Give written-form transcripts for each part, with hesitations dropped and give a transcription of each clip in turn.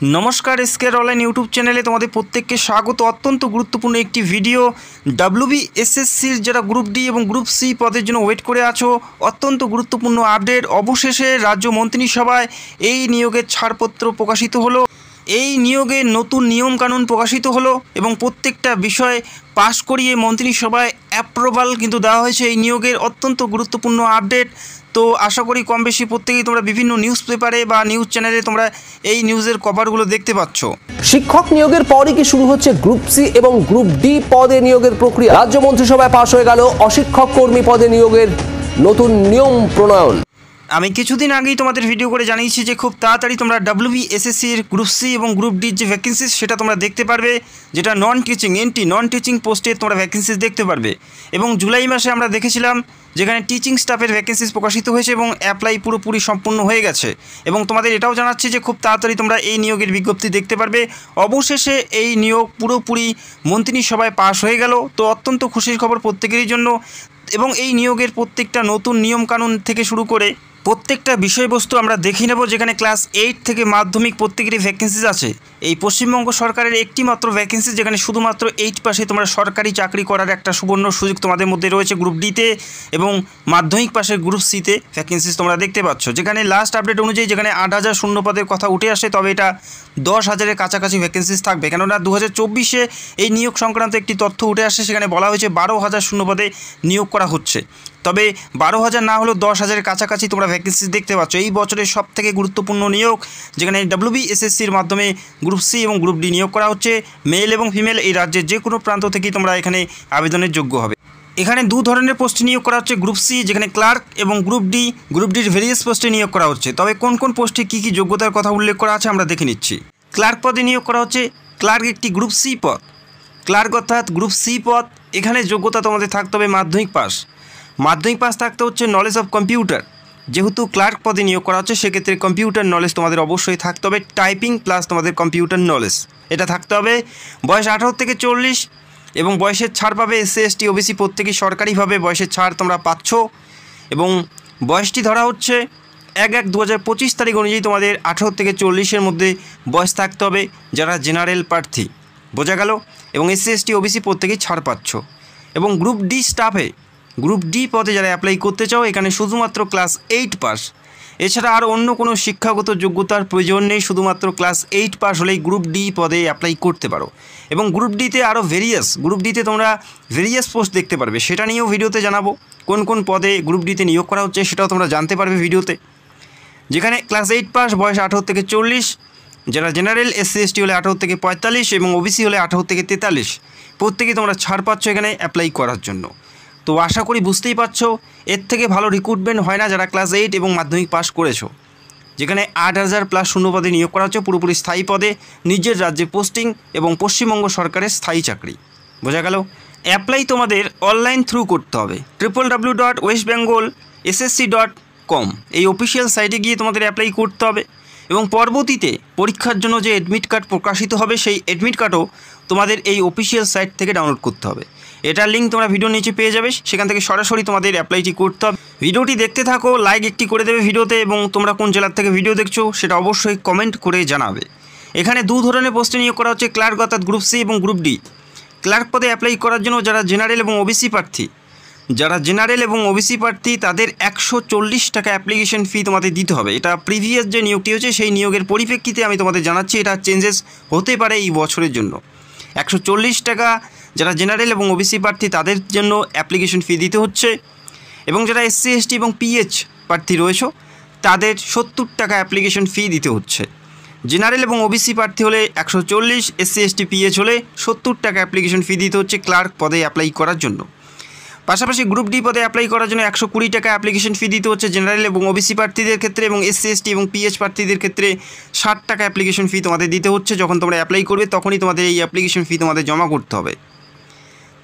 নমস্কার, এসকের online YouTube চ্যানেলে তোমাদের প্রত্যেককে স্বাগত। অত্যন্ত গুরুত্বপূর্ণ একটি ভিডিও। WBSSCর যারা গ্রুপ ডি এবং গ্রুপ সি পদের জন্য ওয়েট করে আছো, অত্যন্ত গুরুত্বপূর্ণ আপডেট। অবশেষে রাজ্য মন্ত্রিসভায় এই নিয়োগের ছাড়পত্র প্রকাশিত হলো। এই নিয়োগের নতুন নিয়মকানুন প্রকাশিত হলো এবং প্রত্যেকটা বিষয় পাশ করিয়ে মন্ত্রিসভায় অ্যাপ্রুভাল কিন্তু দেওয়া হয়েছে। এই নিয়োগের অত্যন্ত গুরুত্বপূর্ণ আপডেট। তো আশা করি কম বেশি প্রত্যেকেই তোমরা বিভিন্ন নিউজ পেপারে বা নিউজ চ্যানেলে তোমরা এই নিউজের কভারগুলো দেখতে পাচ্ছ। শিক্ষক নিয়োগের পরই কি শুরু হচ্ছে গ্রুপ সি এবং গ্রুপ ডি পদে নিয়োগের প্রক্রিয়া। রাজ্য মন্ত্রিসভায় পাশ হয়ে গেল অশিক্ষক কর্মী পদে নিয়োগের নতুন নিয়ম প্রণয়ন। আমি কিছুদিন আগেই তোমাদের ভিডিও করে জানিয়েছি যে খুব তাড়াতাড়ি তোমরা WBSSCর গ্রুপ সি এবং গ্রুপ ডির যে ভ্যাকেন্সিস সেটা তোমরা দেখতে পারবে, যেটা নন টিচিং পোস্টে তোমরা ভ্যাকেন্সিস দেখতে পারবে। এবং জুলাই মাসে আমরা দেখেছিলাম যেখানে টিচিং স্টাফের ভ্যাকেন্সিস প্রকাশিত হয়েছে এবং অ্যাপ্লাই পুরোপুরি সম্পূর্ণ হয়ে গেছে। এবং তোমাদের এটাও জানাচ্ছি যে খুব তাড়াতাড়ি তোমরা এই নিয়োগের বিজ্ঞপ্তি দেখতে পারবে। অবশেষে এই নিয়োগ পুরোপুরি মন্ত্রিসভায় পাশ হয়ে গেল। তো অত্যন্ত খুশির খবর প্রত্যেকেরই জন্য। এবং এই নিয়োগের প্রত্যেকটা নতুন নিয়মকানুন থেকে শুরু করে প্রত্যেকটা বিষয়বস্তু আমরা দেখে নেব। যেখানে ক্লাস 8 থেকে মাধ্যমিক প্রত্যেকেরই ভ্যাকেন্সিস আছে। এই পশ্চিমবঙ্গ সরকারের একটি মাত্র ভ্যাকেন্সি যেখানে শুধুমাত্র 8 পাশে তোমরা সরকারি চাকরি করার একটা সুবর্ণ সুযোগ তোমাদের মধ্যে রয়েছে গ্রুপ ডিতে, এবং মাধ্যমিক পাশের গ্রুপ সিতে ভ্যাকেন্সিস তোমরা দেখতে পাচ্ছ। যেখানে লাস্ট আপডেট অনুযায়ী যেখানে 8,000 শূন্য পদের কথা উঠে আসে, তবে এটা 10,000-এর কাছাকাছি ভ্যাকেন্সিস থাকবে। কেননা 2024-এ এই নিয়োগ সংক্রান্ত একটি তথ্য উঠে আসে, সেখানে বলা হয়েছে 12,000 শূন্য পদে নিয়োগ করা হচ্ছে। তবে 12,000 না হলেও 10,000-এর কাছাকাছি তোমরা ভ্যাকেন্সিস দেখতে পাচ্ছ। এই বছরের সবথেকে গুরুত্বপূর্ণ নিয়োগ, যেখানে WBSSCর মাধ্যমে গ্রুপ সি এবং গ্রুপ ডি নিয়োগ করা হচ্ছে। মেল এবং ফিমেল এই রাজ্যের যে কোনো প্রান্ত থেকেই তোমরা এখানে আবেদনের যোগ্য হবে। এখানে দু ধরনের পোস্টে নিয়োগ করা হচ্ছে। গ্রুপ সি যেখানে ক্লার্ক, এবং গ্রুপ ডির ভেরিয়াস পোস্টে নিয়োগ করা হচ্ছে। তবে কোন কোন পোস্টে কী কী যোগ্যতার কথা উল্লেখ করা আছে আমরা দেখে নিচ্ছি। ক্লার্ক পদে নিয়োগ করা হচ্ছে। ক্লার্ক একটি গ্রুপ সি পদ। ক্লার্ক অর্থাৎ গ্রুপ সি পদ। এখানে যোগ্যতা তোমাদের থাকতে হবে মাধ্যমিক পাস থাকতে হচ্ছে নলেজ অফ কম্পিউটার। যেহেতু ক্লার্ক পদে নিয়োগ করা হচ্ছে, সেক্ষেত্রে কম্পিউটার নলেজ তোমাদের অবশ্যই থাকতে হবে। টাইপিং প্লাস তোমাদের কম্পিউটার নলেজ এটা থাকতে হবে। বয়স 18 থেকে 40, এবং বয়সের ছাড় পাবে SC ST OBC প্রত্যেকেই সরকারিভাবে বয়সের ছাড় তোমরা পাচ্ছ। এবং বয়সটি ধরা হচ্ছে 1/1/2025 তারিখ অনুযায়ী তোমাদের 18 থেকে 40-এর মধ্যে বয়স থাকতে হবে যারা জেনারেল প্রার্থী। বোঝা গেল? এবং SC ST OBC প্রত্যেকেই ছাড় পাচ্ছ। এবং গ্রুপ ডি স্টাফে গ্রুপ ডি পদে যারা অ্যাপ্লাই করতে চাও, এখানে শুধুমাত্র ক্লাস 8 পাস, এছাড়া আর অন্য কোনো শিক্ষাগত যোগ্যতার প্রয়োজন নেই। শুধুমাত্র ক্লাস 8 পাস হলেই গ্রুপ ডি পদে অ্যাপ্লাই করতে পারো। এবং গ্রুপ ডিতে আরও গ্রুপ ডিতে তোমরা ভেরিয়াস পোস্ট দেখতে পারবে। সেটা নিয়েও ভিডিওতে জানাবো কোন কোন পদে গ্রুপ ডিতে নিয়োগ করা হচ্ছে, সেটাও তোমরা জানতে পারবে ভিডিওতে। যেখানে ক্লাস 8 পাস, বয়স 18 থেকে 40, যারা জেনারেল SC ST হলে 18 থেকে 45, এবং OBC হলে 18 থেকে 43, প্রত্যেকেই তোমরা ছাড় পাচ্ছ এখানে অ্যাপ্লাই করার জন্য। তো আশা করি বুঝতেই পারছো, এর থেকে ভালো রিক্রুটমেন্ট হয় না যারা ক্লাস 8 এবং মাধ্যমিক পাস করেছো। যেখানে 8,000 প্লাস শূন্য পদে নিয়োগ করা হচ্ছে, পুরোপুরি স্থায়ী পদে, নিজের রাজ্যে পোস্টিং এবং পশ্চিমবঙ্গ সরকারের স্থায়ী চাকরি। বোঝা গেল? অ্যাপ্লাই তোমাদের অনলাইন থ্রু করতে হবে। www.westbengalssc.com এই অফিসিয়াল সাইটে গিয়ে তোমাদের অ্যাপ্লাই করতে হবে। এবং পরবর্তীতে পরীক্ষার জন্য যে অ্যাডমিট কার্ড প্রকাশিত হবে, সেই অ্যাডমিট কার্ডও তোমাদের এই অফিসিয়াল সাইট থেকে ডাউনলোড করতে হবে। এটার লিঙ্ক তোমরা ভিডিওর নিচে পেয়ে যাবে, সেখান থেকে সরাসরি তোমাদের অ্যাপ্লাইটি করতে হবে। ভিডিওটি দেখতে থাকো, লাইক একটি করে দেবে ভিডিওতে, এবং তোমরা কোন জেলার থেকে ভিডিও দেখছো সেটা অবশ্যই কমেন্ট করে জানাবে। এখানে দু ধরনের পোস্টে নিয়োগ করা হচ্ছে। ক্লার্ক অর্থাৎ গ্রুপ সি এবং গ্রুপ ডি। ক্লার্ক পদে অ্যাপ্লাই করার জন্য যারা জেনারেল এবং ওবিসি প্রার্থী তাদের 140 টাকা অ্যাপ্লিকেশন ফি তোমাদের দিতে হবে। এটা প্রিভিয়াস যে নিয়োগটি হচ্ছে সেই নিয়োগের পরিপ্রেক্ষিতে আমি তোমাদের জানাচ্ছি, এটা চেঞ্জেস হতে পারে এই বছরের জন্য। 140 টাকা যারা জেনারেল এবং ওবিসি প্রার্থী তাদের জন্য অ্যাপ্লিকেশন ফি দিতে হচ্ছে। এবং যারা SC ST এবং PH প্রার্থী রয়েছে তাদের 70 টাকা অ্যাপ্লিকেশন ফি দিতে হচ্ছে। জেনারেল এবং ওবিসি প্রার্থী হলে 140, SC ST PH হলে 70 টাকা অ্যাপ্লিকেশন ফি দিতে হচ্ছে ক্লার্ক পদে অ্যাপ্লাই করার জন্য। পাশাপাশি গ্রুপ ডি পদে অ্যাপ্লাই করার জন্য 120 টাকা অ্যাপ্লিকেশন ফি দিতে হচ্ছে জেনারেল এবং ওবিসি প্রার্থীদের ক্ষেত্রে, এবং SC ST এবং PH প্রার্থীদের ক্ষেত্রে 60 টাকা অ্যাপ্লিকেশন ফি তোমাদের দিতে হচ্ছে। যখন তোমরা অ্যাপ্লাই করবে তখনই তোমাদের এই অ্যাপ্লিকেশন ফি তোমাদের জমা করতে হবে।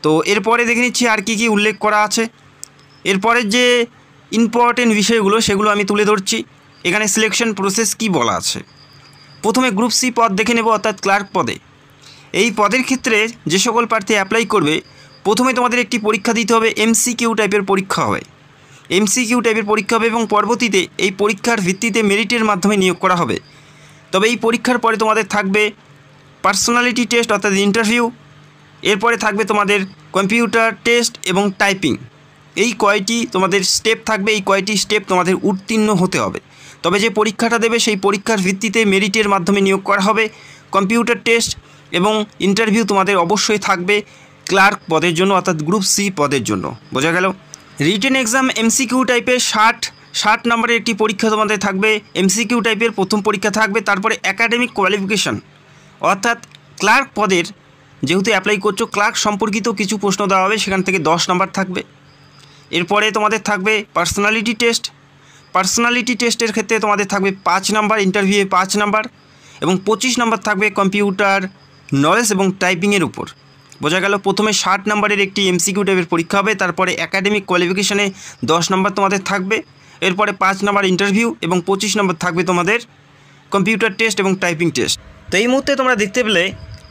তো এরপরে দেখে নিচ্ছি আর কি উল্লেখ করা আছে। এরপরের যে ইম্পর্টেন্ট বিষয়গুলো সেগুলো আমি তুলে ধরছি। এখানে সিলেকশন প্রসেস কি বলা আছে। প্রথমে গ্রুপ সি পদ দেখে নেব, অর্থাৎ ক্লার্ক পদে। এই পদের ক্ষেত্রে যে সকল প্রার্থী অ্যাপ্লাই করবে, প্রথমে তোমাদের একটি পরীক্ষা দিতে হবে। MCQ টাইপের পরীক্ষা হবে। এবং পরবর্তীতে এই পরীক্ষার ভিত্তিতে মেরিটের মাধ্যমে নিয়োগ করা হবে। তবে এই পরীক্ষার পরে তোমাদের থাকবে পার্সোনালিটি টেস্ট অর্থাৎ ইন্টারভিউ, এরপরে থাকবে তোমাদের কম্পিউটার টেস্ট এবং টাইপিং। এই কয়টি তোমাদের স্টেপ থাকবে, এই কয়টি স্টেপ তোমাদের উত্তীর্ণ হতে হবে। তবে যে পরীক্ষাটা দেবে সেই পরীক্ষার ভিত্তিতে মেরিটের মাধ্যমে নিয়োগ করা হবে। কম্পিউটার টেস্ট এবং ইন্টারভিউ তোমাদের অবশ্যই থাকবে ক্লার্ক পদের জন্য অর্থাৎ গ্রুপ সি পদের জন্য। বোঝা গেল? রিটেন এক্সাম এমসিকিউ টাইপের 60 নম্বরের একটি পরীক্ষা তোমাদের থাকবে। এমসিকিউ টাইপের প্রথম পরীক্ষা থাকবে। তারপরে একাডেমিক কোয়ালিফিকেশান অর্থাৎ ক্লার্ক পদের যেহেতু অ্যাপ্লাই করছো ক্লার্ক সম্পর্কিত কিছু প্রশ্ন দেওয়া হবে, সেখান থেকে 10 নম্বর থাকবে। এরপরে তোমাদের থাকবে পার্সোনালিটি টেস্ট। পার্সোনালিটি টেস্টের ক্ষেত্রে তোমাদের থাকবে 5 নম্বর, ইন্টারভিউয়ে 5 নম্বর এবং 25 নম্বর থাকবে কম্পিউটার নলেজ এবং টাইপিংয়ের উপর। বোঝা গেল? প্রথমে 60 নম্বরের একটি এমসিকিউ টাইপের পরীক্ষা হবে, তারপরে একাডেমিক কোয়ালিফিকেশানে 10 নম্বর তোমাদের থাকবে, এরপরে 5 নম্বর ইন্টারভিউ এবং 25 নম্বর থাকবে তোমাদের কম্পিউটার টেস্ট এবং টাইপিং টেস্ট। তো এই মুহূর্তে তোমরা দেখতে পেলে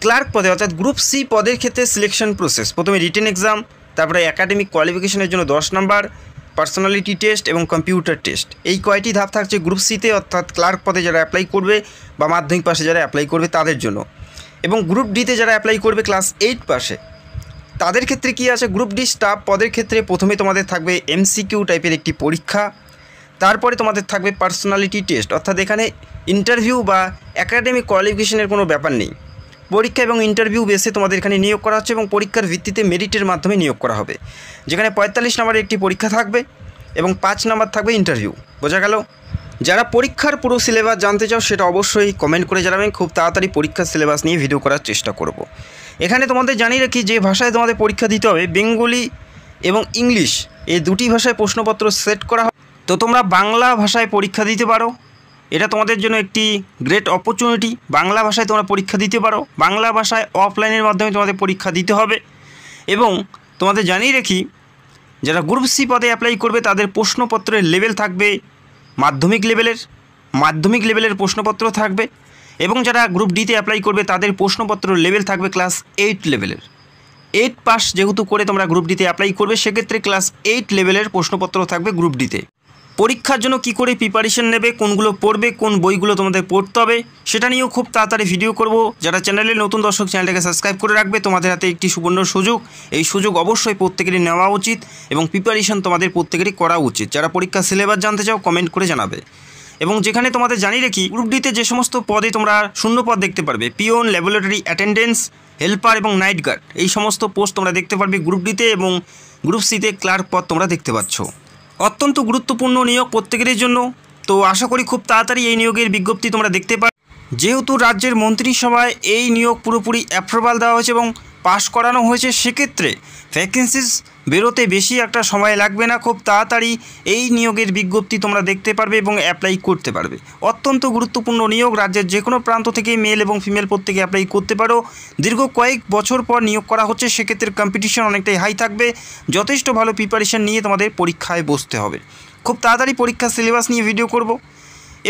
ক্লার্ক পদে অর্থাৎ গ্রুপ সি পদের ক্ষেত্রে সিলেকশন প্রসেস। প্রথমে রিটেন এক্সাম, তারপরে একাডেমিক কোয়ালিফিকেশনের জন্য 10 নম্বর, পার্সোনালিটি টেস্ট এবং কম্পিউটার টেস্ট। এই কয়টি ধাপ থাকছে গ্রুপ সিতে অর্থাৎ ক্লার্ক পদে যারা অ্যাপ্লাই করবে বা মাধ্যমিক পাশে যারা অ্যাপ্লাই করবে তাদের জন্য। এবং গ্রুপ ডিতে যারা অ্যাপ্লাই করবে ক্লাস 8 পাশে তাদের ক্ষেত্রে কী আছে, গ্রুপ ডি স্টাফ পদের ক্ষেত্রে প্রথমে তোমাদের থাকবে এমসিকিউ টাইপের একটি পরীক্ষা, তারপরে তোমাদের থাকবে পার্সোনালিটি টেস্ট অর্থাৎ এখানে ইন্টারভিউ বা একাডেমিক কোয়ালিফিকেশনের কোনো ব্যাপার নেই। পরীক্ষা এবং ইন্টারভিউ বেসে তোমাদের এখানে নিয়োগ করা হচ্ছে এবং পরীক্ষার ভিত্তিতে মেরিটের মাধ্যমে নিয়োগ করা হবে, যেখানে 45 নম্বরের একটি পরীক্ষা থাকবে এবং 5 নম্বর থাকবে ইন্টারভিউ। বোঝা গেল? যারা পরীক্ষার পুরো সিলেবাস জানতে চাও সেটা অবশ্যই কমেন্ট করে জানাবেন। খুব তাড়াতাড়ি পরীক্ষার সিলেবাস নিয়ে ভিডিও করার চেষ্টা করব। এখানে তোমাদের জানিয়ে রাখি যে ভাষায় তোমাদের পরীক্ষা দিতে হবে, বেঙ্গলি এবং ইংলিশ এই দুটি ভাষায় প্রশ্নপত্র সেট করা হয়। তো তোমরা বাংলা ভাষায় পরীক্ষা দিতে পারো, এটা তোমাদের জন্য একটি গ্রেট অপরচুনিটি। বাংলা ভাষায় তোমরা পরীক্ষা দিতে পারো। বাংলা ভাষায় অফলাইনের মাধ্যমে তোমাদের পরীক্ষা দিতে হবে। এবং তোমাদের জানিয়ে রাখি যারা গ্রুপ সি পদে অ্যাপ্লাই করবে তাদের প্রশ্নপত্রের লেভেল থাকবে মাধ্যমিক লেভেলের প্রশ্নপত্র থাকবে, এবং যারা গ্রুপ ডিতে অ্যাপ্লাই করবে তাদের প্রশ্নপত্র লেভেল থাকবে ক্লাস 8 লেভেলের। 8 পাস যেহেতু করে তোমরা গ্রুপ ডিতে অ্যাপ্লাই করবে সেক্ষেত্রে ক্লাস 8 লেভেলের প্রশ্নপত্র থাকবে গ্রুপ ডিতে। পরীক্ষার জন্য কি করে প্রিপারেশন নেবে, কোনগুলো পড়বে, কোন বইগুলো তোমাদের পড়তে হবে সেটা নিয়েও খুব তাড়াতাড়ি ভিডিও করব। যারা চ্যানেলে নতুন দর্শক চ্যানেলটাকে সাবস্ক্রাইব করে রাখবে, তোমাদের হাতে একটি সুবর্ণ সুযোগ। এই সুযোগ অবশ্যই প্রত্যেকেরই নেওয়া উচিত এবং প্রিপারেশন তোমাদের প্রত্যেকেরই করা উচিত। যারা পরীক্ষার সিলেবাস জানতে চাও কমেন্ট করে জানাবে। এবং যেখানে তোমাদের জানিয়ে রাখি গ্রুপ ডিতে যে সমস্ত পদে তোমরা শূন্য পদ দেখতে পারবে, পিওন, ল্যাবরেটরি অ্যাটেন্ডেন্স, হেল্পার এবং নাইট গার্ড, এই সমস্ত পোস্ট তোমরা দেখতে পারবে গ্রুপ ডিতে, এবং গ্রুপ সিতে ক্লার্ক পদ তোমরা দেখতে পাচ্ছ। অত্যন্ত গুরুত্বপূর্ণ নিয়োগ প্রত্যেকের জন্য। তো আশা করি খুব তাড়াতাড়ি এই নিয়োগের বিজ্ঞপ্তি তোমরা দেখতে পাবে। যেহেতু রাজ্যের মন্ত্রিসভায় এই নিয়োগ পুরোপুরি অ্যাপ্রুভাল দেওয়া হয়েছে এবং পাস করানো হয়েছে, সেক্ষেত্রে ভ্যাকেন্সিস বেরোতে বেশি একটা সময় লাগবে না। খুব তাড়াতাড়ি এই নিয়োগের বিজ্ঞপ্তি তোমরা দেখতে পারবে এবং অ্যাপ্লাই করতে পারবে। অত্যন্ত গুরুত্বপূর্ণ নিয়োগ, রাজ্যের যে কোনো প্রান্ত থেকে মেল এবং ফিমেল প্রত্যেকে অ্যাপ্লাই করতে পারো। দীর্ঘ কয়েক বছর পর নিয়োগ করা হচ্ছে, সেক্ষেত্রে কম্পিটিশন অনেকটাই হাই থাকবে। যথেষ্ট ভালো প্রিপারেশন নিয়ে তোমাদের পরীক্ষায় বসতে হবে। খুব তাড়াতাড়ি পরীক্ষার সিলেবাস নিয়ে ভিডিও করব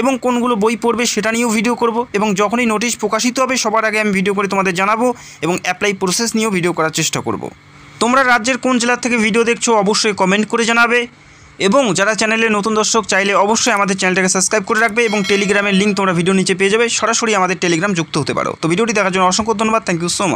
এবং কোনগুলো বই পড়বে সেটা নিয়েও ভিডিও করব, এবং যখনই নোটিশ প্রকাশিত হবে সবার আগে আমি ভিডিও করে তোমাদের জানাবো এবং অ্যাপ্লাই প্রসেস নিয়েও ভিডিও করার চেষ্টা করব। তোমরা রাজ্যের কোন জেলা থেকে ভিডিও দেখছো অবশ্যই কমেন্ট করে জানাবে, এবং যারা চ্যানেলে নতুন দর্শক চাইলে অবশ্যই আমাদের চ্যানেলটাকে সাবস্ক্রাইব করে রাখবে, এবং টেলিগ্রামের লিঙ্ক তোমরা ভিডিও নিচে পেয়ে যাবে। সরাসরি আমাদের টেলিগ্রাম যুক্ত হতে পারো। তো ভিডিওটি দেখার জন্য অসংখ্য ধন্যবাদ। Thank you so much.